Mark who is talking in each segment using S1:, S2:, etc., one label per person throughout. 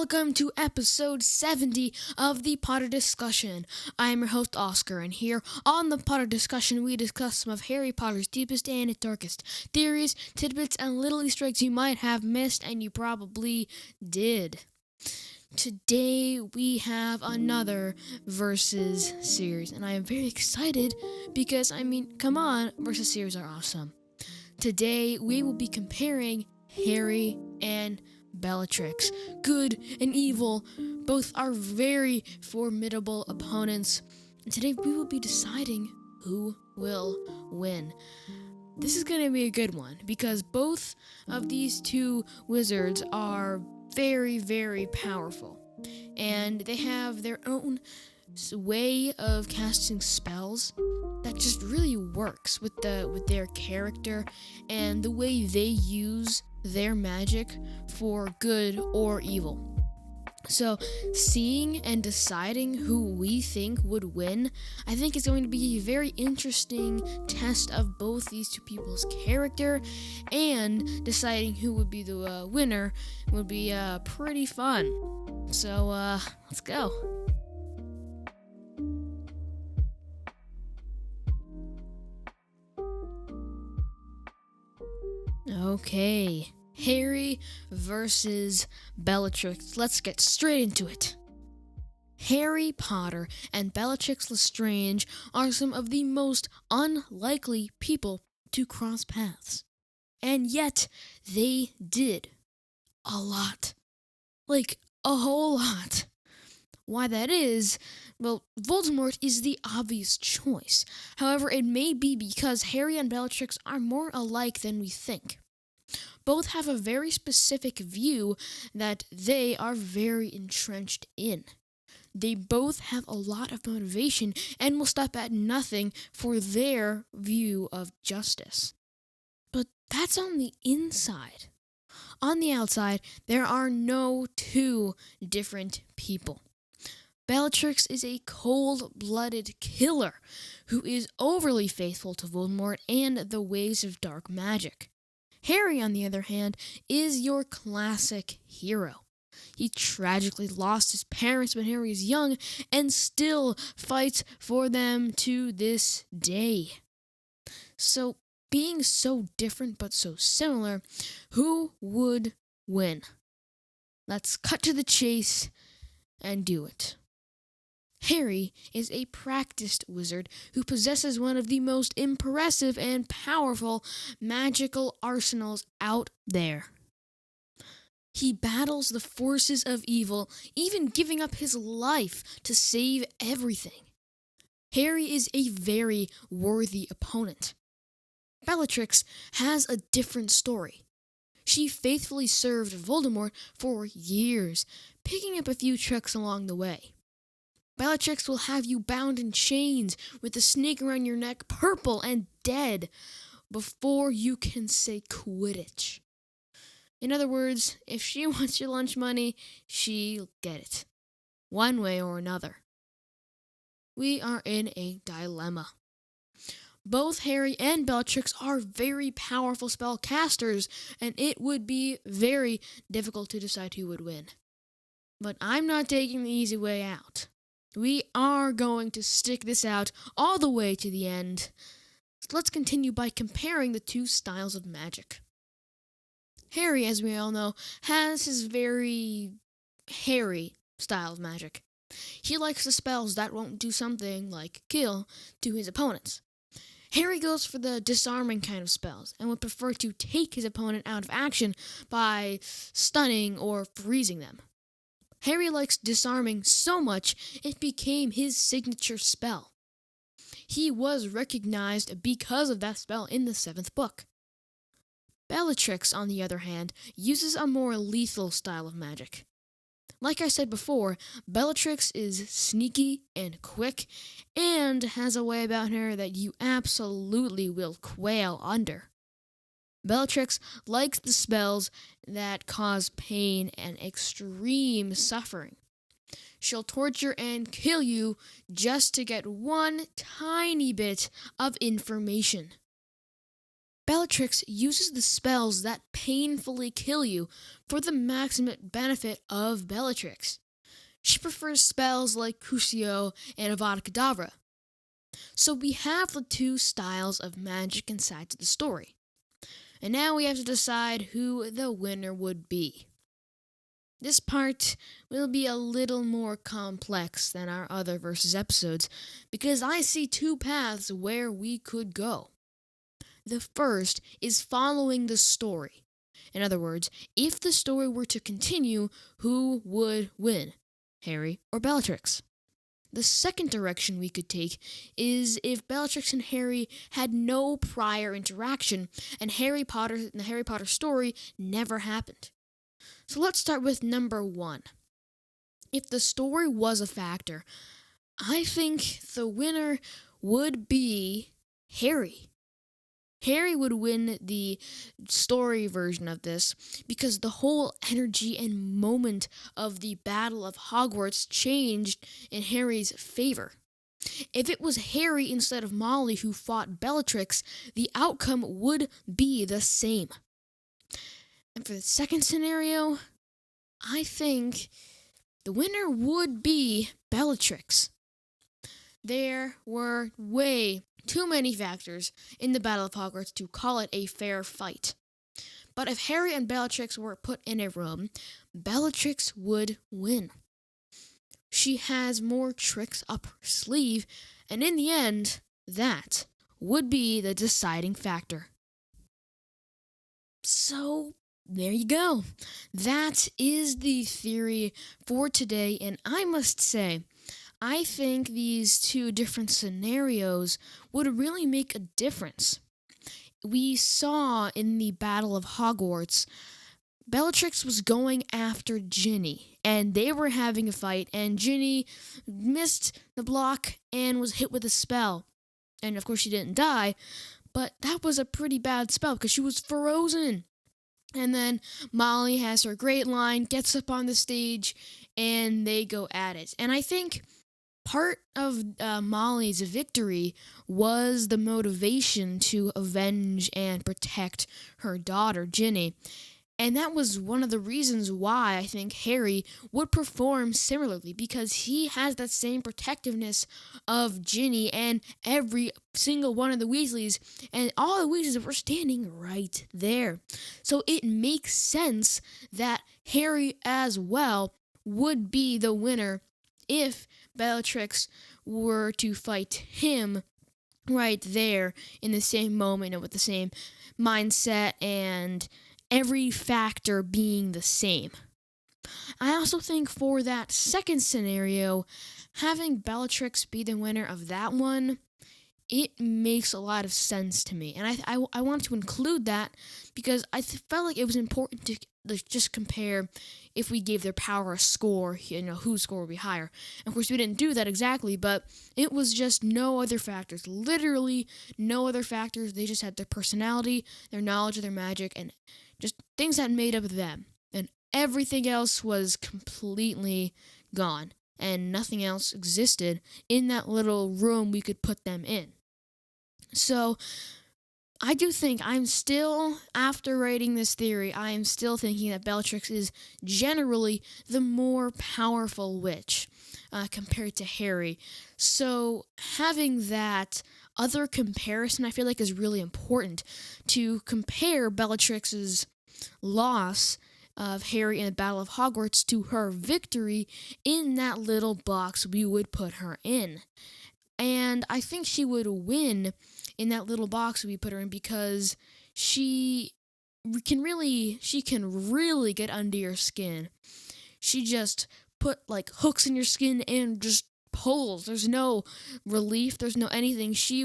S1: welcome to episode 70 of the Potter Discussion. I am your host, Oscar, and here on the Potter Discussion, we discuss some of Harry Potter's deepest and darkest theories, tidbits, and little Easter eggs you might have missed, and you probably did. Today, we have another Versus series, and I am very excited because, come on, Versus series are awesome. Today, we will be comparing Harry and Bellatrix. Good and evil, both are very formidable opponents. And today we will be deciding who will win. This is going to be a good one because both of these two wizards are very, very powerful. And they have their own way of casting spells that just really works with their character and the way they use their magic for good or evil. So, seeing and deciding who we think would win, I think is going to be a very interesting test of both these two people's character, and deciding who would be the winner would be pretty fun. So, let's go. Okay, Harry versus Bellatrix. Let's get straight into it. Harry Potter and Bellatrix Lestrange are some of the most unlikely people to cross paths. And yet, they did. A lot. Like, a whole lot. Why that is, well, Voldemort is the obvious choice. However, it may be because Harry and Bellatrix are more alike than we think. Both have a very specific view that they are very entrenched in. They both have a lot of motivation and will stop at nothing for their view of justice. But that's on the inside. On the outside, there are no two different people. Bellatrix is a cold-blooded killer who is overly faithful to Voldemort and the ways of dark magic. Harry, on the other hand, is your classic hero. He tragically lost his parents when Harry was young and still fights for them to this day. So, being so different but so similar, who would win? Let's cut to the chase and do it. Harry is a practiced wizard who possesses one of the most impressive and powerful magical arsenals out there. He battles the forces of evil, even giving up his life to save everything. Harry is a very worthy opponent. Bellatrix has a different story. She faithfully served Voldemort for years, picking up a few tricks along the way. Bellatrix will have you bound in chains with a snake around your neck, purple and dead, before you can say Quidditch. In other words, if she wants your lunch money, she'll get it, one way or another. We are in a dilemma. Both Harry and Bellatrix are very powerful spellcasters, and it would be very difficult to decide who would win. But I'm not taking the easy way out. We are going to stick this out all the way to the end. So let's continue by comparing the two styles of magic. Harry, as we all know, has his very Harry style of magic. He likes the spells that won't do something like kill to his opponents. Harry goes for the disarming kind of spells and would prefer to take his opponent out of action by stunning or freezing them. Harry likes disarming so much it became his signature spell. He was recognized because of that spell in the 7th book. Bellatrix, on the other hand, uses a more lethal style of magic. Like I said before, Bellatrix is sneaky and quick and has a way about her that you absolutely will quail under. Bellatrix likes the spells that cause pain and extreme suffering. She'll torture and kill you just to get one tiny bit of information. Bellatrix uses the spells that painfully kill you for the maximum benefit of Bellatrix. She prefers spells like Crucio and Avada Kedavra. So we have the two styles of magic and sides of the story. And now we have to decide who the winner would be. This part will be a little more complex than our other versus episodes because I see two paths where we could go. The first is following the story. In other words, if the story were to continue, who would win, Harry or Bellatrix? The second direction we could take is if Bellatrix and Harry had no prior interaction and the Harry Potter story never happened. So let's start with number 1. If the story was a factor, I think the winner would be Harry. Harry would win the story version of this because the whole energy and moment of the Battle of Hogwarts changed in Harry's favor. If it was Harry instead of Molly who fought Bellatrix, the outcome would be the same. And for the second scenario, I think the winner would be Bellatrix. There were way too many factors in the Battle of Hogwarts to call it a fair fight. But if Harry and Bellatrix were put in a room, Bellatrix would win. She has more tricks up her sleeve, and in the end, that would be the deciding factor. So, there you go. That is the theory for today, and I must say, I think these two different scenarios would really make a difference. We saw in the Battle of Hogwarts, Bellatrix was going after Ginny, and they were having a fight, and Ginny missed the block and was hit with a spell. And of course she didn't die, but that was a pretty bad spell because she was frozen. And then Molly has her great line, gets up on the stage, and they go at it. And I think part of Molly's victory was the motivation to avenge and protect her daughter, Ginny. And that was one of the reasons why I think Harry would perform similarly, because he has that same protectiveness of Ginny and every single one of the Weasleys, and all the Weasleys were standing right there. So it makes sense that Harry as well would be the winner if Bellatrix were to fight him right there in the same moment and with the same mindset and every factor being the same. I also think for that second scenario, having Bellatrix be the winner of that one, it makes a lot of sense to me. And I want to include that because I felt like it was important to just compare if we gave their power a score, whose score would be higher. And of course, we didn't do that exactly, but it was just no other factors. Literally no other factors. They just had their personality, their knowledge of their magic, and just things that made up them. And everything else was completely gone. And nothing else existed in that little room we could put them in. So, I do think after writing this theory, I am still thinking that Bellatrix is generally the more powerful witch compared to Harry. So, having that other comparison, I feel like, is really important to compare Bellatrix's loss of Harry in the Battle of Hogwarts to her victory in that little box we would put her in. And I think she would win in that little box we put her in because she can really get under your skin. She just put hooks in your skin and just pulls. There's no relief, there's no anything. She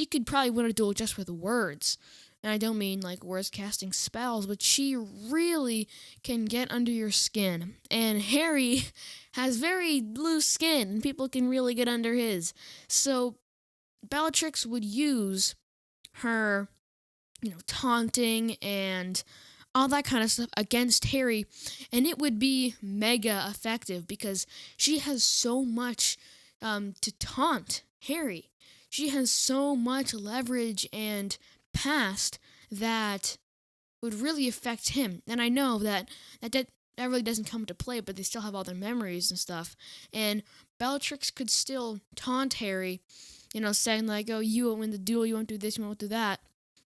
S1: could probably win a duel just with words. And I don't mean words casting spells, but she really can get under your skin. And Harry has very loose skin, and people can really get under his. So Bellatrix would use her, taunting and all that kind of stuff against Harry, and it would be mega effective because she has so much to taunt Harry. She has so much leverage and past that would really affect him. And I know that really doesn't come into play, but they still have all their memories and stuff. And Bellatrix could still taunt Harry, saying like, "Oh, you won't win the duel, you won't do this, you won't do that."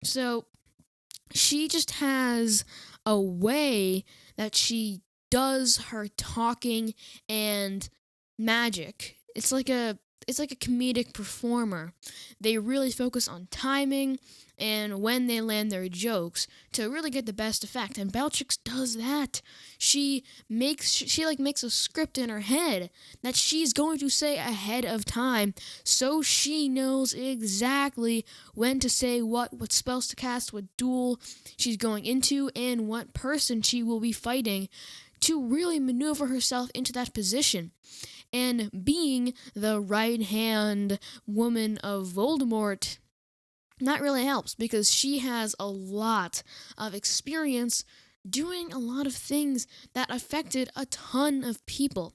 S1: So she just has a way that she does her talking and magic. It's like a comedic performer. They really focus on timing and when they land their jokes to really get the best effect. And Bellatrix does that. She makes a script in her head that she's going to say ahead of time, so she knows exactly when to say what spells to cast, what duel she's going into, and what person she will be fighting to really maneuver herself into that position. And being the right-hand woman of Voldemort, that really helps because she has a lot of experience doing a lot of things that affected a ton of people.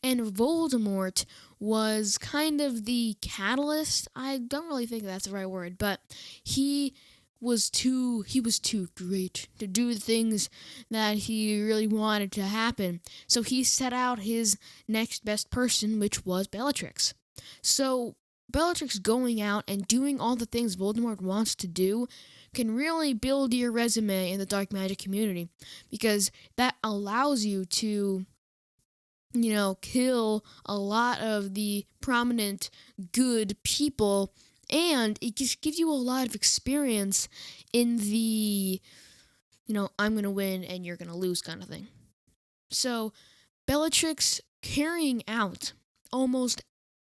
S1: And Voldemort was kind of the catalyst. I don't really think that's the right word, but he was too great to do the things that he really wanted to happen. So he set out his next best person, which was Bellatrix. So Bellatrix going out and doing all the things Voldemort wants to do can really build your resume in the dark magic community, because that allows you to kill a lot of the prominent good people, and it just gives you a lot of experience in the, I'm going to win and you're going to lose kind of thing. So Bellatrix carrying out almost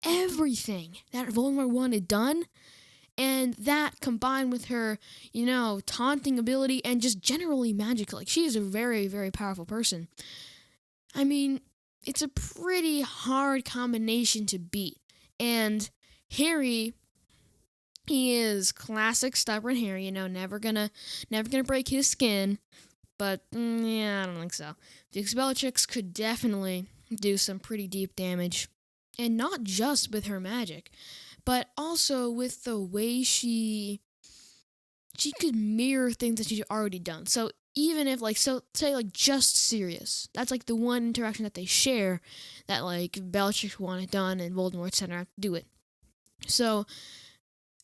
S1: everything that Voldemort wanted done, and that combined with her, taunting ability and just generally magic, like she is a very, very powerful person. I mean, it's a pretty hard combination to beat. And Harry, he is classic stubborn Harry, never gonna break his skin. But yeah, I don't think so. Because Bellatrix could definitely do some pretty deep damage, and not just with her magic, but also with the way she could mirror things that she's already done. So even if say just Sirius, that's like the one interaction that they share that like Bellatrix wanted done and Voldemort sent her out to do it. So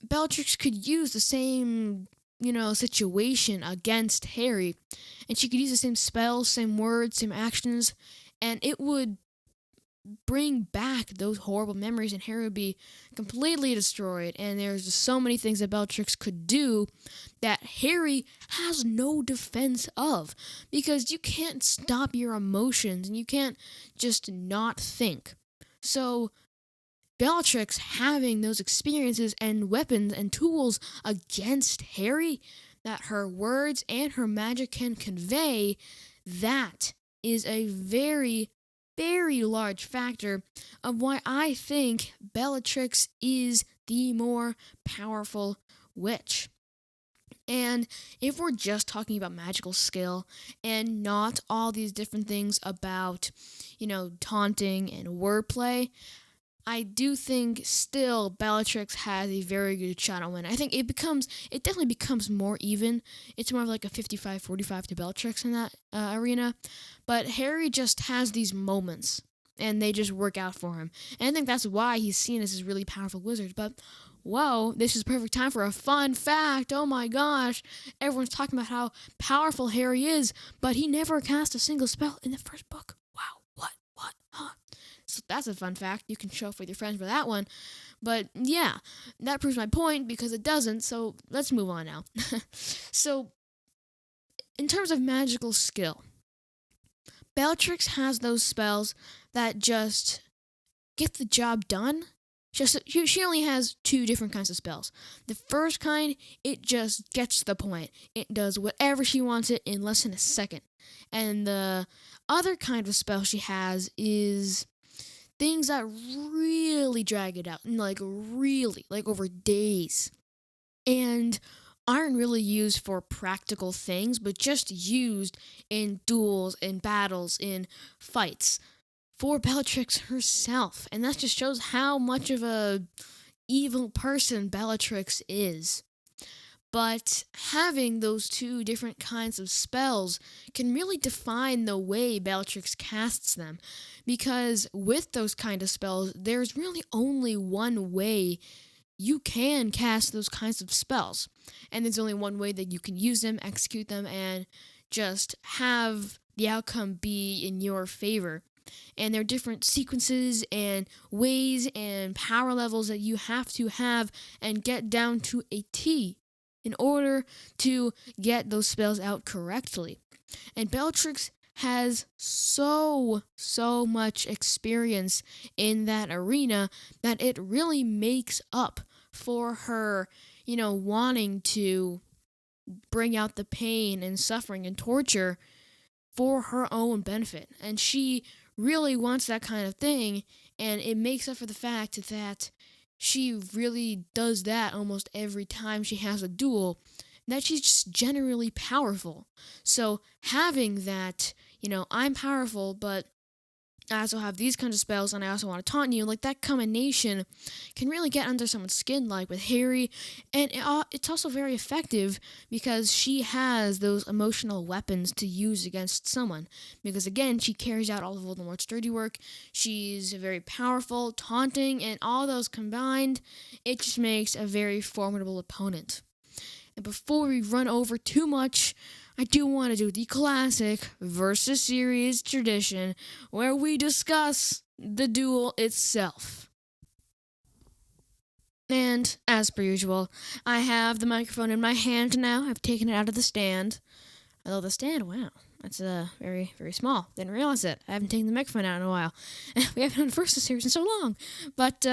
S1: Bellatrix could use the same situation against Harry, and she could use the same spells, same words, same actions, and it would bring back those horrible memories, and Harry would be completely destroyed. And there's just so many things that Bellatrix could do that Harry has no defense of, because you can't stop your emotions and you can't just not think. So Bellatrix having those experiences and weapons and tools against Harry that her words and her magic can convey, that is a very, very large factor of why I think Bellatrix is the more powerful witch. And if we're just talking about magical skill and not all these different things about, taunting and wordplay, I do think still Bellatrix has a very good shot on winning. I think it definitely becomes more even. It's more of like a 55-45 to Bellatrix in that arena. But Harry just has these moments, and they just work out for him. And I think that's why he's seen as this really powerful wizard. But, whoa, this is perfect time for a fun fact. Oh my gosh. Everyone's talking about how powerful Harry is, but he never cast a single spell in the first book. Wow, what, huh? So that's a fun fact. You can show off with your friends for that one. But yeah, that proves my point because it doesn't. So let's move on now. So in terms of magical skill, Bellatrix has those spells that just get the job done. She only has two different kinds of spells. The first kind, it just gets to the point. It does whatever she wants it in less than a second. And the other kind of spell she has is things that really drag it out, really, over days, and aren't really used for practical things, but just used in duels, in battles, in fights, for Bellatrix herself. And that just shows how much of a evil person Bellatrix is. But having those two different kinds of spells can really define the way Bellatrix casts them. Because with those kind of spells, there's really only one way you can cast those kinds of spells. And there's only one way that you can use them, execute them, and just have the outcome be in your favor. And there are different sequences and ways and power levels that you have to have and get down to a T in order to get those spells out correctly. And Bellatrix has so much experience in that arena that it really makes up for her, wanting to bring out the pain and suffering and torture for her own benefit. And she really wants that kind of thing, and it makes up for the fact that she really does that almost every time she has a duel, that she's just generally powerful. So having that, I'm powerful, but I also have these kinds of spells, and I also want to taunt you. Like, that combination can really get under someone's skin, like with Harry. And it's also very effective because she has those emotional weapons to use against someone. Because, again, she carries out all of Voldemort's dirty work. She's very powerful, taunting, and all those combined, it just makes a very formidable opponent. And before we run over too much, I do want to do the classic versus series tradition where we discuss the duel itself. And, as per usual, I have the microphone in my hand now. I've taken it out of the stand. Although the stand, wow, that's very, very small. Didn't realize it. I haven't taken the microphone out in a while. We haven't done versus series in so long. But,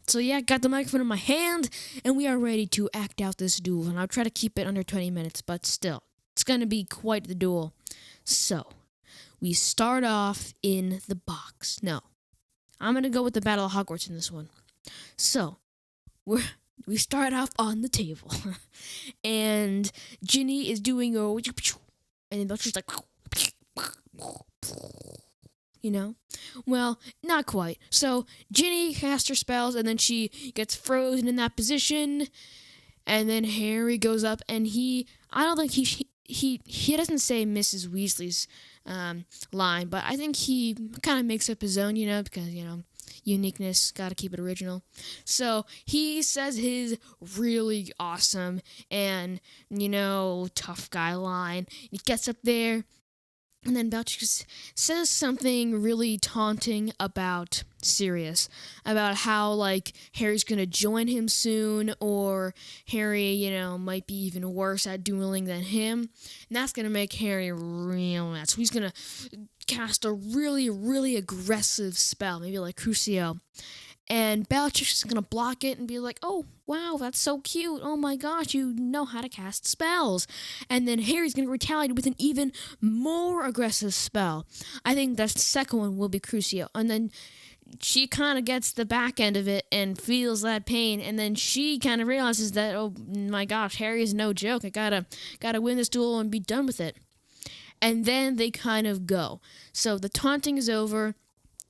S1: so yeah, got the microphone in my hand, and we are ready to act out this duel. And I'll try to keep it under 20 minutes, but still. It's going to be quite the duel. So, we start off in the box. No, I'm going to go with the Battle of Hogwarts in this one. So, we start off on the table. And Ginny is doing a... And then Bellatrix like... Well, not quite. So, Ginny casts her spells, and then she gets frozen in that position. And then Harry goes up, and I don't think he doesn't say Mrs. Weasley's line, but I think he kind of makes up his own, because, uniqueness, gotta keep it original. So he says his really awesome and, tough guy line. He gets up there, and then Bellatrix says something really taunting about Sirius, about how, Harry's gonna join him soon, or Harry, might be even worse at dueling than him, and that's gonna make Harry real mad. So he's gonna cast a really, really aggressive spell, maybe like Crucio, and Bellatrix is gonna block it and be like, oh, wow, that's so cute, oh my gosh, you know how to cast spells. And then Harry's gonna retaliate with an even more aggressive spell. I think the second one will be Crucio, and then she kind of gets the back end of it and feels that pain, and then she kind of realizes that, oh my gosh, Harry is no joke, I gotta win this duel and be done with it. And then they kind of go. So the taunting is over,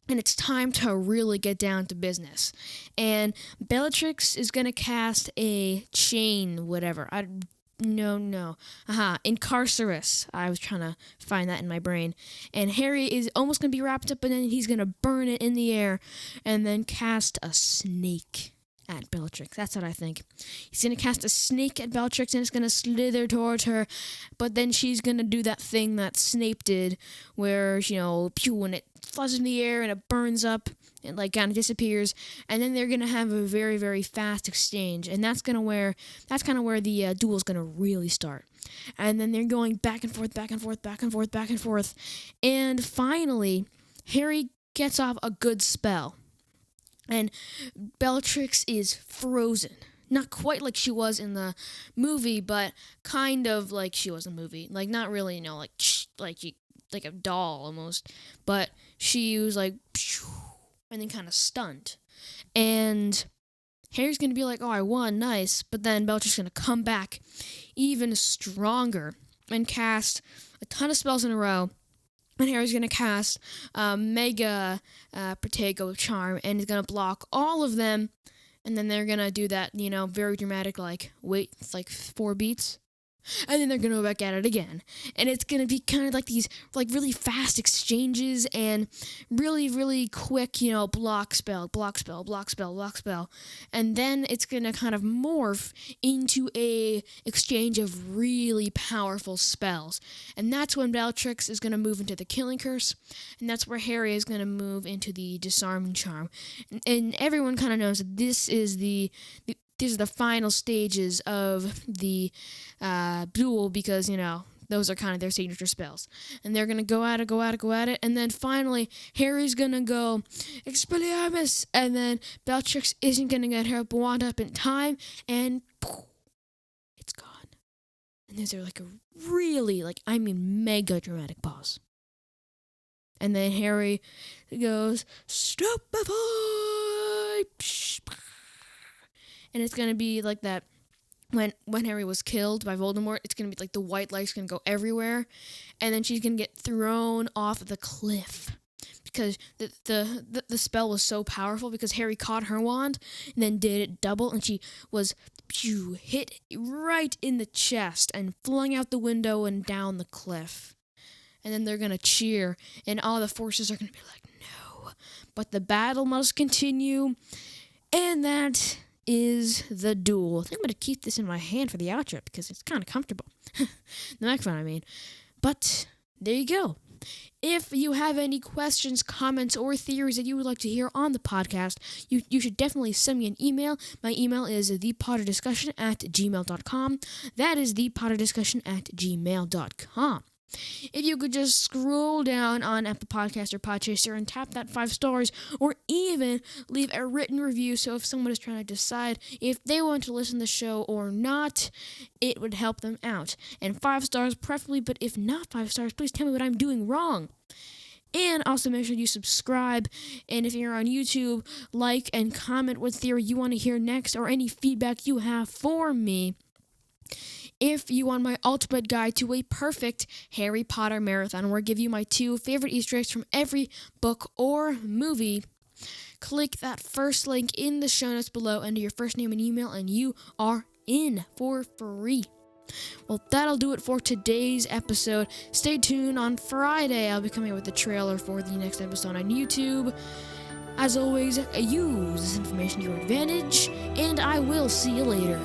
S1: and it's time to really get down to business. And Bellatrix is going to cast a chain, whatever. Incarcerus. I was trying to find that in my brain. And Harry is almost going to be wrapped up, and then he's going to burn it in the air and then cast a snake at Bellatrix. That's what I think. He's going to cast a snake at Bellatrix, and it's going to slither towards her, but then she's going to do that thing that Snape did, where, when it flies in the air and it burns up and, kind of disappears, and then they're going to have a very, very fast exchange, and that's kind of where the duel is going to really start. And then they're going back and forth, back and forth, back and forth, back and forth, and finally, Harry gets off a good spell. And Bellatrix is frozen. Not quite like she was in the movie, but kind of like she was in the movie. Not really, like a doll almost. But she was and then kind of stunned. And Harry's going to be like, oh, I won, nice. But then Bellatrix is going to come back even stronger and cast a ton of spells in a row. And Harry's going to cast Mega Protego Charm, and he's going to block all of them. And then they're gonna do that, very dramatic, wait, it's 4 beats. And then they're gonna go back at it again. And it's gonna be kind of like these, really fast exchanges and really, really quick, block spell, block spell, block spell, block spell. And then it's gonna kind of morph into a exchange of really powerful spells. And that's when Bellatrix is gonna move into the Killing Curse. And that's where Harry is gonna move into the Disarming Charm. And everyone kind of knows that these are the final stages of the duel because, those are kind of their signature spells. And they're going to go at it. And then finally, Harry's going to go, Expelliarmus! And then Bellatrix isn't going to get her wand up in time. And poof, it's gone. And there's a really, mega dramatic pause. And then Harry goes, Stupefy! And it's going to be like that when Harry was killed by Voldemort. It's going to be the white light's going to go everywhere. And then she's going to get thrown off the cliff. Because the spell was so powerful because Harry caught her wand and then did it double. And she was hit right in the chest and flung out the window and down the cliff. And then they're going to cheer. And all the forces are going to be like, no. But the battle must continue. And that is the duel. I think I'm going to keep this in my hand for the outro because it's kind of comfortable. The microphone, I mean. But there you go. If you have any questions, comments, or theories that you would like to hear on the podcast, you should definitely send me an email. My email is thepotterdiscussion@gmail.com. That is thepotterdiscussion@gmail.com. If you could just scroll down on Apple Podcasts or Podchaser and tap that 5 stars, or even leave a written review so if someone is trying to decide if they want to listen to the show or not, it would help them out. And 5 stars preferably, but if not 5 stars, please tell me what I'm doing wrong. And also make sure you subscribe, and if you're on YouTube, like and comment what theory you want to hear next or any feedback you have for me. If you want my ultimate guide to a perfect Harry Potter marathon, where I give you my 2 favorite Easter eggs from every book or movie, click that first link in the show notes below, enter your first name and email, and you are in for free. Well, that'll do it for today's episode. Stay tuned on Friday. I'll be coming up with the trailer for the next episode on YouTube. As always, use this information to your advantage, and I will see you later.